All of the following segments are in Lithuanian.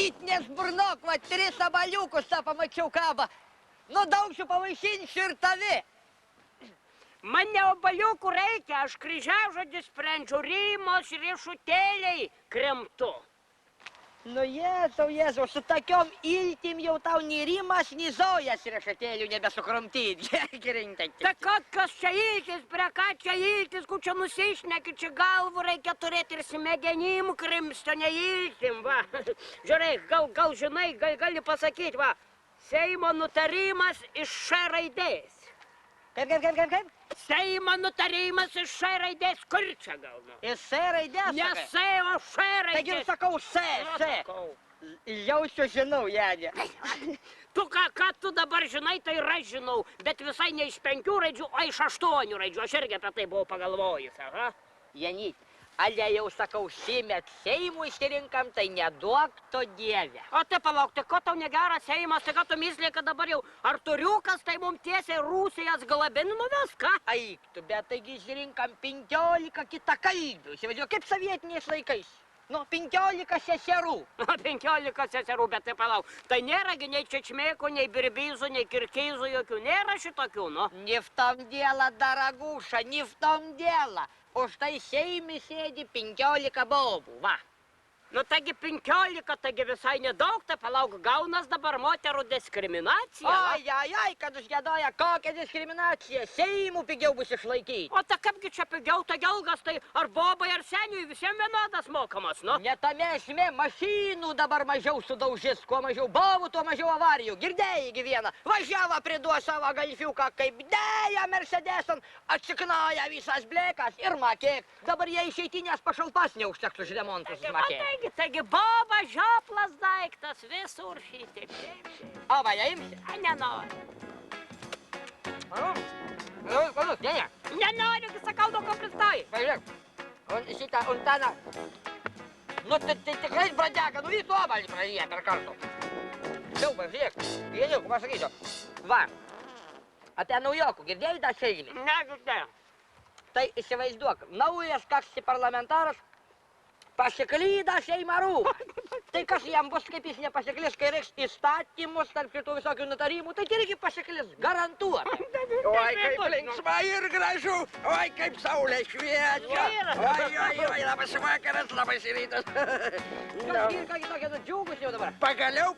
Nyt nesburnok, va, 3 abaliukus tą pamačiau kaba. Nu, daug šių pavaišinsiu ir tavi. Man ne abaliukų reikia, aš kryžiažodį sprendžiu, rymos riešutėliai kremtu. Nu, Jėzau, su tokiom iltim jau tau nei rimas, nei zojas riešutėlių nebesukramtyti. Tai kokios čia iltis, prie ką čia iltis, kur čia nusišneki, čia galvų reikia turėti ir smegenim krimsto, ne iltim, va. Žiūrėk, gal žinai, gali pasakyti, va, Seimo nutarimas iš Š raidės. Kaip? Seimo nutarimas iš Š raidės, kur čia galva? Iš Š raidės? Ne S, o Š raidės. Taigi ir sakau S. Jaučiu žinau, Janė. Tu ką tu dabar žinai, tai ir aš žinau, bet visai ne iš 5 raidžių, o iš 8 raidžių. Aš irgi apie tai buvau pagalvojus, aha. Janyt, ale jau sakau, šiemet Seimų išsirinkam, tai neduok to Dieve. O tai palauk, tai ko tau negeras Seimas, tai ką tu myslė, kad dabar jau Arturiukas tai mums tiesiai Rusijas galabin nuves, ką? Aik tu, bet taigi išsirinkam 15 kitakalbių. Įsivažiuoju, kaip sovietiniais laikais. Nu, 15 seserų. 15 seserų, bet tai palauk. Tai nėragi nei čečmėkų, nei birbizų, nei kirkizų jokių. Nėra šitokių, nu. Не в том дело, дорогуша, не в том дело. Už tai Seime sėdi 15 bobų, va. Nu, taigi 15, taigi visai nedaug, tai palauk, gaunas dabar moterų diskriminacija. Ai, kad užgėdoja, kokia diskriminacija. Seimų pigiau bus išlaikyti. O tai kaipgi čia pigiau, tai ilgas, tai ar bobai, ar seniui visiems vienodas mokamas, nu? Ne tame esmė, mašinų dabar mažiau sudaužys, kuo mažiau bobų, tuo mažiau avarijų. Girdėjai vieną, važiavo priduo savo galfiuką, kaip dėja Mercedeson, atsiknoja visas blekas ir makėk. Dabar jie išeitinės pašalpas neužteks už remontus makėk. Taigi boba, žioplas daiktas, visur šitai. O, va, ją imsi? Nenoriu. Ne. Nenoriu, sakau, nuo ko pristoji. Pažiūrėk, Untana, nu, tai tikrai bradega, nu, visų obalį praryja per kartų. Siauba, žiūrėk, Janiuk, pasakysiu. Va, apie naujokų, girdėjai tą Seimį? Negirdėjau. Tai įsivaizduok, naujas koks parlamentaras pasiklyda Seimo rūmų. Tai kas jam bus, kaip jis nepasiklys, kai reiks įstatymus, tarp kitų visokių nutarimų, tai irgi pasiklys, garantuotai. Oi, kaip linksma ir gražu, oi, kaip saulė šviečia. Oi, labas vakaras, labas rytas. Ką kitokia nudžiūgus jau dabar? Pagaliau,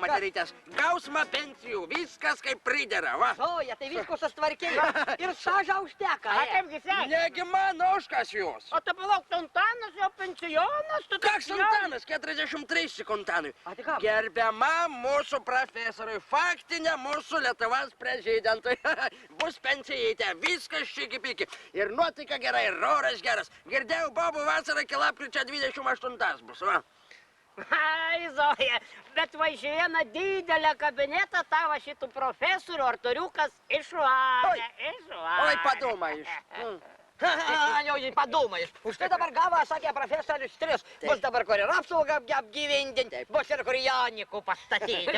materytės. Gausma pensijų, viskas kaip pridera, va. Zoja, tai viskas susitvarkėjo. Ir stažą užteka. A kaipgi sekasi? Negi man ožkas jos. O tai palauk, Antanas jau pensionas? Koks Antanas? 43 Antanui. A tai kam? Gerbiama mūsų profesoriui, faktinė mūsų Lietuvos prezidentui. Bus pensijytė, viskas šiki-piki. Ir nuotaika gera, ir oras geras. Girdėjau, bobų vasarą iki lapkričio 28 bus, va. Ai, Zoja, bet va iš vieną didelę kabinetą tavo šitų profesorių Arturiukas išvarė. Oi, padumai. Jau padumai. Už tai dabar gavo, sakė profesorius 3. Bus dabar kur ir apsaugą apgyvendinti, bus ir kur Janikų pastatyti.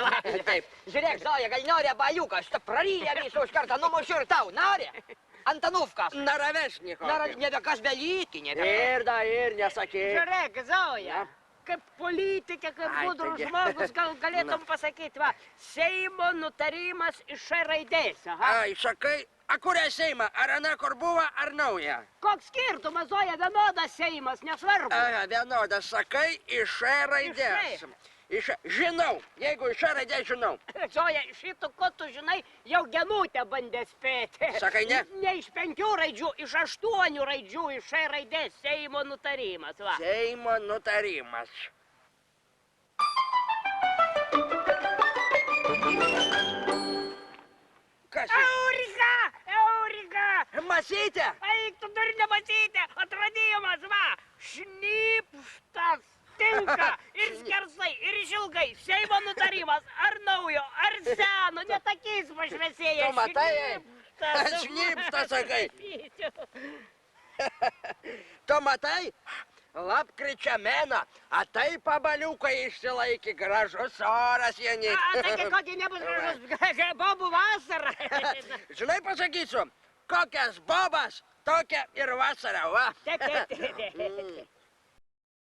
Žiūrėk, Zoja, gal nori abaliuką, šitą praryja visų iš kartą, numušiu ir tau, nori? Antanuvkas. Naravešnikov. Nebe kas belyti, nebe. Ir nesakė. Žiūrėk, Zoja, kaip politikė, kaip gudrus žmogus, gal galėtum pasakyti, va, Seimo nutarimas iš Š raidės. Ai, sakai, a kurią Seimą, ar ana kur buvo, ar nauja? Koks skirtumas, Zoja, vienodas Seimas, nesvarbu. Vienodas, sakai, iš Š raidės. Žinau, jeigu iš Š raidės žinau. Zoja, šito, ko tu žinai, jau Genutė bandė spėti. Sakai, ne? Ne iš 5 raidžių, iš 8 raidžių iš Š raidės Seimo nutarimas, va. Seimo nutarimas. Kas? Eurika! Masytė? Eik, tu turi nematyti, atradimas, va, šnipštas. Tinka ir skersai, ir išilgai, Seimo nutarimas, ar naujo, ar seno, netakiais pašviesėja. Tu matai? Šnipštas, sakai. Tu matai? Lapkričio mėną, a taip abaliukai išsilaikė, gražus oras, Janit. Taigi kokį nebus gražus, bobų vasara. Žinai, pasakysiu, kokias bobas, tokia ir vasara, va. Taip.